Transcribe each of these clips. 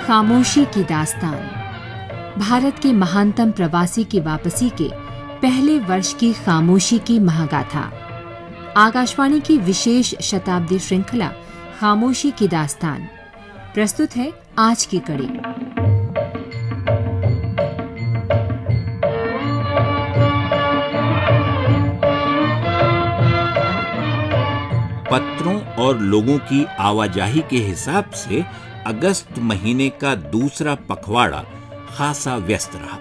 खामोशी की दास्तान। भारत के महानतम प्रवासी की वापसी के पहले वर्ष की खामोशी की महागाथा। आकाशवाणी की विशेष शताब्दी श्रृंखला खामोशी की दास्तान प्रस्तुत है आज की कड़ी। पत्रों और लोगों की आवाजाही के हिसाब से अगस्त महीने का दूसरा पखवाड़ा खासा व्यस्त रहा।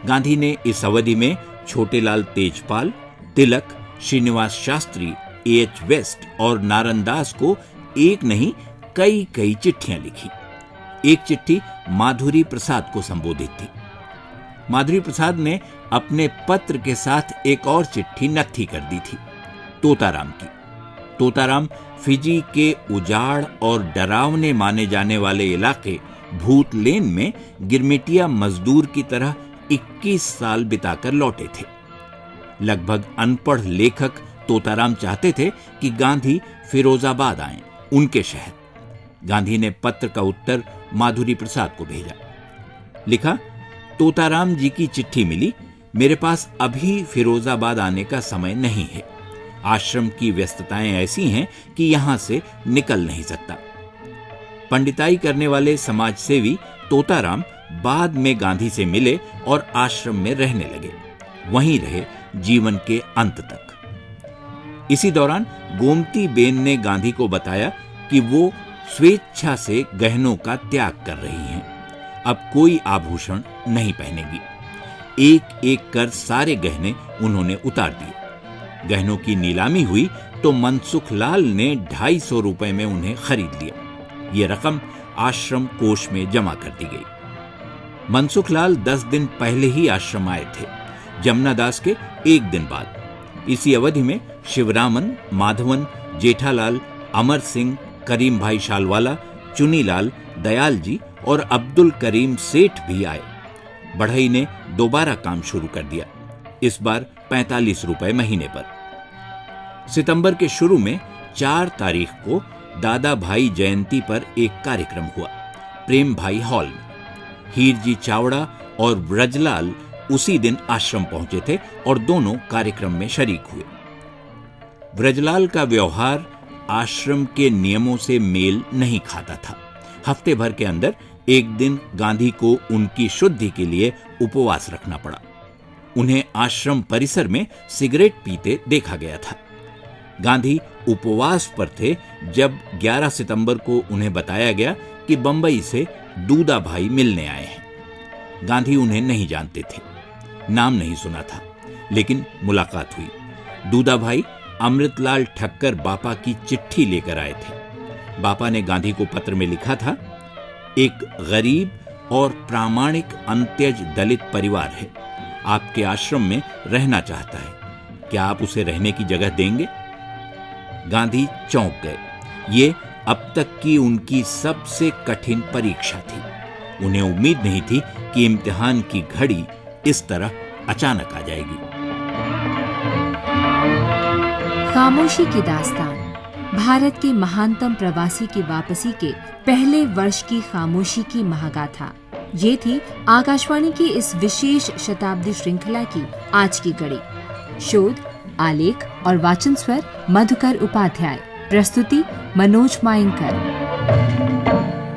गांधी ने इस अवधि में छोटेलाल तेजपाल, तिलक, श्रीनिवास शास्त्री, A.H. वेस्ट और नारनदास को एक नहीं कई चिट्ठियां लिखी। एक चिट्ठी माधुरी प्रसाद को संबोधित थी। माधुरी प्रसाद ने अपने पत्र के साथ एक और चिट्ठी नत्थी कर दी थी, तोताराम की। तोताराम फिजी के उजाड़ और डरावने माने जाने वाले इलाके भूत लेन में गिरमिटिया मजदूर की तरह 21 साल बिताकर लौटे थे। लगभग अनपढ़ लेखक तोताराम चाहते थे कि गांधी फिरोजाबाद आएं, उनके शहर। गांधी ने पत्र का उत्तर माधुरी प्रसाद को भेजा। लिखा, तोताराम जी की चिट्ठी मिली, मेरे पास अभी फिरोजाबाद आने का समय नहीं है। आश्रम की व्यस्तताएं ऐसी हैं कि यहां से निकल नहीं सकता। पंडिताई करने वाले समाजसेवी तोताराम बाद में गांधी से मिले और आश्रम में रहने लगे। वहीं रहे जीवन के अंत तक। इसी दौरान गोमती बेन ने गांधी को बताया कि वो स्वेच्छा से गहनों का त्याग कर रही हैं। अब कोई आभूषण नहीं पहनेगी। एक एक कर सारे गहने उन्होंने उतार दिए। गहनों की नीलामी हुई तो मनसुख लाल ने 250 रुपए में उन्हें खरीद लिया। यह रकम आश्रम कोष में जमा कर दी गई। मनसुख लाल 10 दिन पहले ही आश्रम आए थे, जमुना दास के एक दिन बाद। इसी अवधि में शिवरामन, माधवन, जेठालाल, अमर सिंह, करीम भाई शालवाला, चुनीलाल, दयाल जी और अब्दुल करीम सेठ भी आए। बढ़ई ने दोबारा काम शुरू कर दिया, इस बार 45 रुपए महीने पर। सितंबर के शुरू में 4 तारीख को दादा भाई जयंती पर एक कार्यक्रम हुआ, प्रेम भाई हॉल में। हीरजी चावड़ा और ब्रजलाल उसी दिन आश्रम पहुंचे थे और दोनों कार्यक्रम में शरीक हुए। ब्रजलाल का व्यवहार आश्रम के नियमों से मेल नहीं खाता था। हफ्ते भर के अंदर एक दिन गांधी को उनकी शुद्धि के लिए उपवास रखना पड़ा। उन्हें आश्रम परिसर में सिगरेट पीते देखा गया था। गांधी उपवास पर थे जब 11 सितंबर को उन्हें बताया गया कि बंबई से दूदा भाई मिलने आए हैं। गांधी उन्हें नहीं जानते थे, नाम नहीं सुना था, लेकिन मुलाकात हुई। दूदा भाई अमृतलाल ठक्कर बापा की चिट्ठी लेकर आए थे। बापा ने गांधी को पत्र में लिखा था, एक गरीब और प्रामाणिक अंत्यज दलित परिवार है, आपके आश्रम में रहना चाहता है, क्या आप उसे रहने की जगह देंगे? गांधी चौंक गए। ये अब तक की उनकी सबसे कठिन परीक्षा थी। उन्हें उम्मीद नहीं थी कि इम्तिहान की घड़ी इस तरह अचानक आ जाएगी। खामोशी की दास्तान, भारत के महानतम प्रवासी की वापसी के पहले वर्ष की खामोशी की महागाथा। ये थी आकाशवाणी की इस विशेष शताब्दी श्रृंखला की आज की कड़ी। शोध, आलेख और वाचन स्वर मधुकर उपाध्याय। प्रस्तुति मनोज मायंकर।